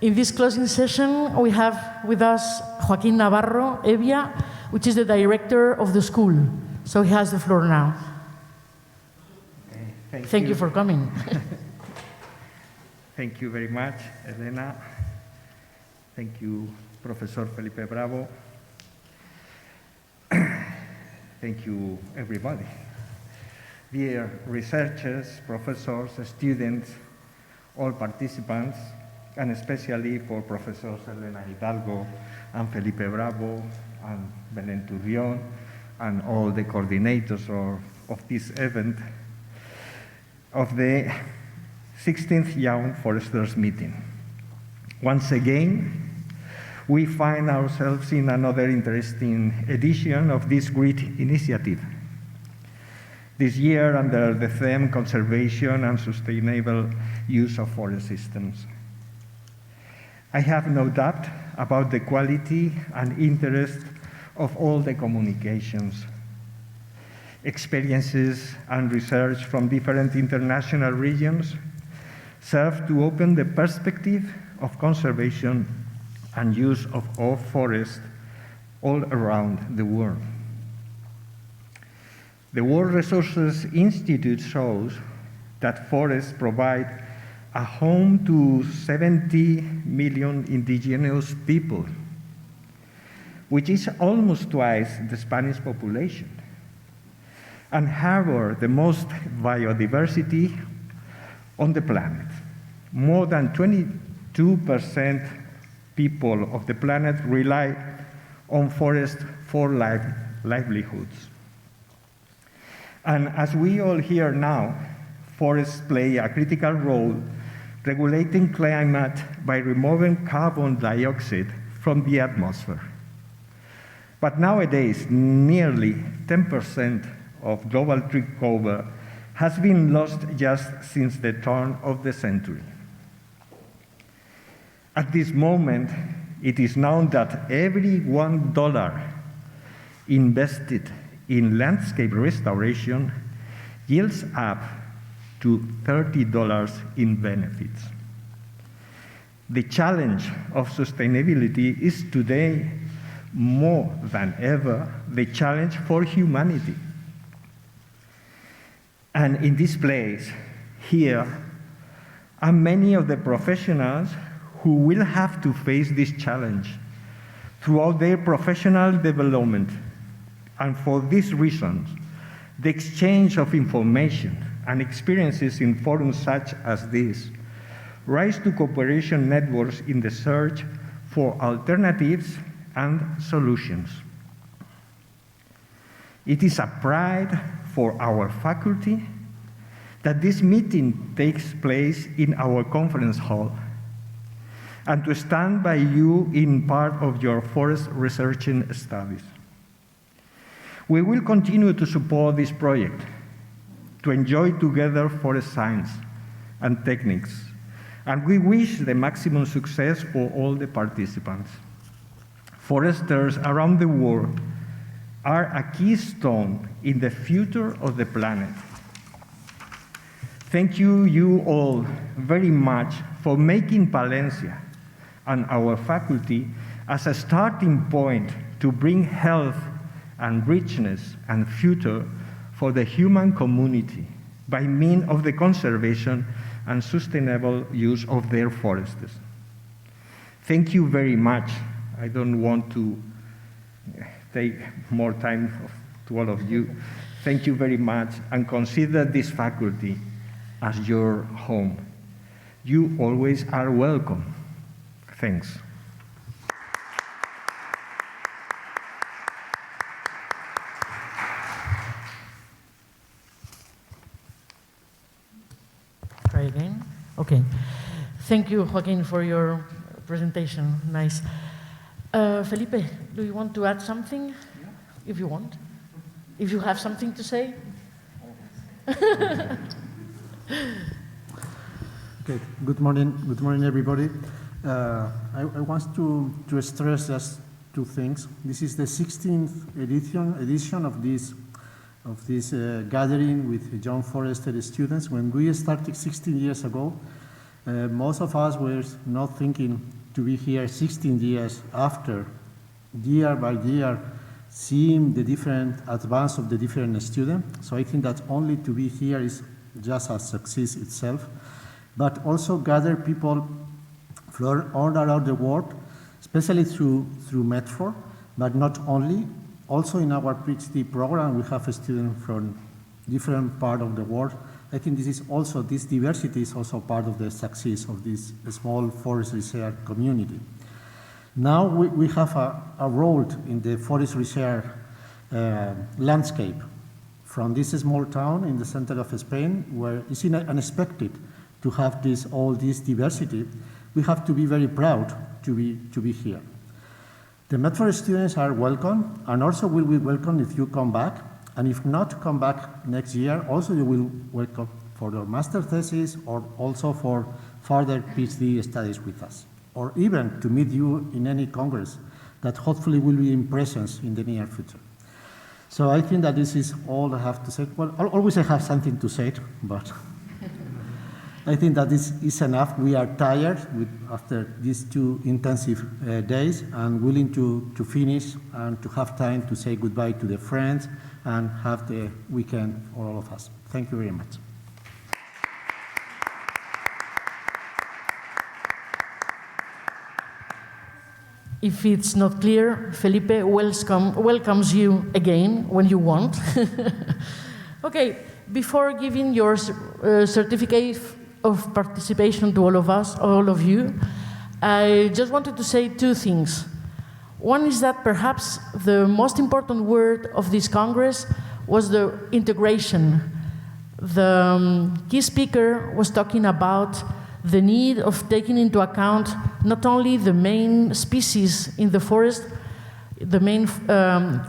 In this closing session, we have with us Joaquín Navarro Evia, which is the director of the school. So he has the floor now. Thank you for coming. Thank you very much, Elena. Thank you, Professor Felipe Bravo. Thank you, everybody. Dear researchers, professors, students, all participants, and especially for Professors Elena Hidalgo and Felipe Bravo and Belén Turrión and all the coordinators of this event of the 16th Young Foresters Meeting. Once again, we find ourselves in another interesting edition of this great initiative. This year under the theme Conservation and Sustainable Use of Forest Systems. I have no doubt about the quality and interest of all the communications, experiences and research from different international regions serve to open the perspective of conservation and use of all forests all around the world. The World Resources Institute shows that forests provide a home to 70 million indigenous people, which is almost twice the Spanish population, and harbor the most biodiversity on the planet. More than 22% people of the planet rely on forests for livelihoods. And as we all hear now, forests play a critical role regulating climate by removing carbon dioxide from the atmosphere. But nowadays, nearly 10% of global tree cover has been lost just since the turn of the century. At this moment, it is known that every $1 invested in landscape restoration yields up to $30 in benefits. The challenge of sustainability is today more than ever the challenge for humanity. And in this place, here, are many of the professionals who will have to face this challenge throughout their professional development. And for these reasons, the exchange of information and experiences in forums such as this rise to cooperation networks in the search for alternatives and solutions. It is a pride for our faculty that this meeting takes place in our conference hall, and to stand by you in part of your forest researching studies. We will continue to support this project, to enjoy together forest science and techniques, and we wish the maximum success for all the participants. Foresters around the world are a keystone in the future of the planet. Thank you all very much for making Palencia and our faculty as a starting point to bring health and richness and future for the human community by means of the conservation and sustainable use of their forests. Thank you very much. I don't want to take more time to all of you. Thank you very much, and consider this faculty as your home. You always are welcome. Thanks. Try again. Okay. Thank you, Joaquin, for your presentation. Nice. Felipe, do you want to add something? Yeah. If you want. If you have something to say. Okay. Good morning, everybody. I want to stress just two things. This is the 16th edition of this gathering with young forester students. When we started 16 years ago, Most of us were not thinking to be here 16 years after, year by year, seeing the different advance of the different students. So I think that only to be here is just a success itself, but also gather people from all around the world, especially through Medford, but not only. Also in our PhD program, we have students from different parts of the world. I think this diversity is also part of the success of this small forest research community. Now we have a role in the forest research landscape. From this small town in the center of Spain, where it's unexpected to have all this diversity, we have to be very proud to be here. The Medford students are welcome, and also will be welcome if you come back. And if not, come back next year. Also, you will welcome for your master thesis or also for further PhD studies with us, or even to meet you in any congress that hopefully will be in presence in the near future. So I think that this is all I have to say. Well, always I have something to say, but I think that this is enough. We are tired after these 2 intensive days and willing to finish and to have time to say goodbye to the friends and have the weekend for all of us. Thank you very much. If it's not clear, Felipe welcomes you again when you want. Okay, before giving your certificate of participation to all of us, all of you, I just wanted to say 2 things. One is that perhaps the most important word of this Congress was the integration. The key speaker was talking about the need of taking into account not only the main species in the forest, the main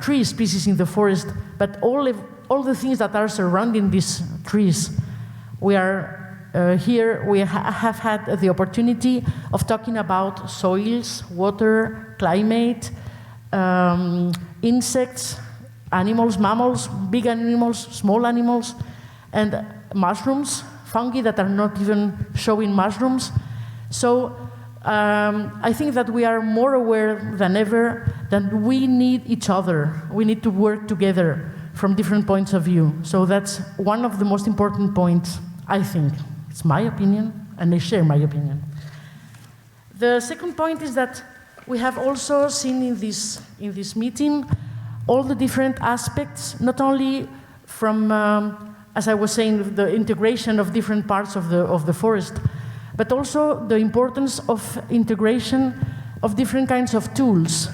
tree species in the forest, but all the things that are surrounding these trees. We are here, we have had the opportunity of talking about soils, water, climate, insects, animals, mammals, big animals, small animals, and mushrooms, fungi that are not even showing mushrooms. So I think that we are more aware than ever that we need each other. We need to work together from different points of view. So that's one of the most important points, I think. It's my opinion, and I share my opinion. The second point is that we have also seen in this meeting all the different aspects, not only from, as I was saying, the integration of different parts of the forest, but also the importance of integration of different kinds of tools.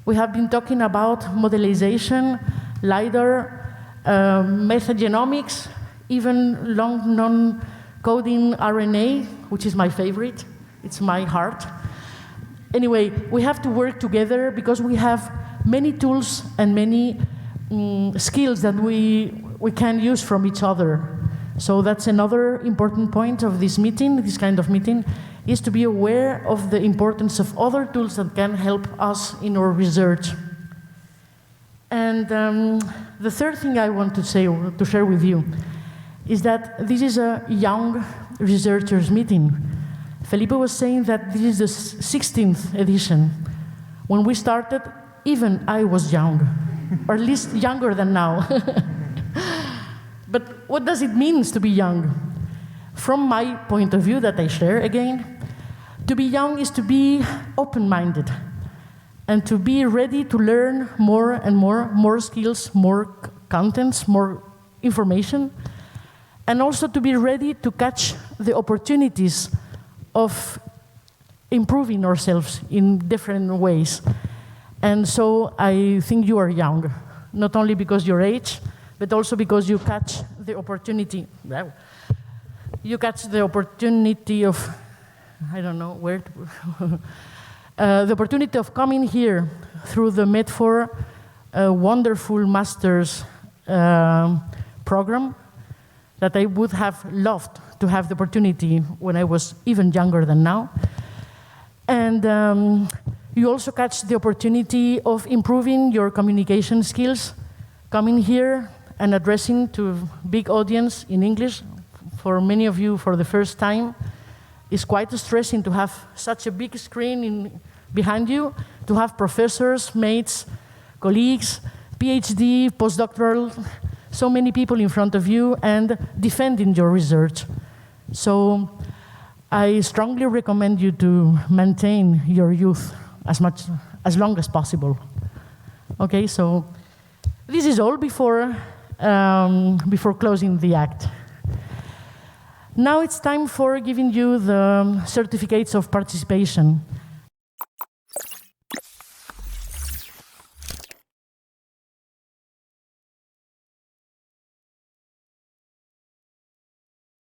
We have been talking about modelization, LiDAR, metagenomics, even long non-coding RNA, which is my favorite. It's my heart. Anyway, we have to work together because we have many tools and many skills that we can use from each other. So that's another important point of this meeting, this kind of meeting, is to be aware of the importance of other tools that can help us in our research. And the third thing I want to say, or to share with you, is that this is a young researchers meeting. Felipe was saying that this is the 16th edition. When we started, even I was young, or at least younger than now. But what does it mean to be young? From my point of view that I share again, to be young is to be open-minded and to be ready to learn more and more skills, more contents, more information, and also to be ready to catch the opportunities of improving ourselves in different ways. And so I think you are young, not only because your age, but also because you catch the opportunity. Wow. You catch the opportunity of, I don't know where to, the opportunity of coming here through the Medford wonderful master's program that I would have loved to have the opportunity when I was even younger than now. And you also catch the opportunity of improving your communication skills, coming here and addressing to a big audience in English, for many of you for the first time, It's quite stressing to have such a big screen behind you, to have professors, mates, colleagues, PhD, postdoctoral, so many people in front of you and defending your research. So I strongly recommend you to maintain your youth as long as possible. Okay, so this is all before closing the act. Now it's time for giving you the certificates of participation.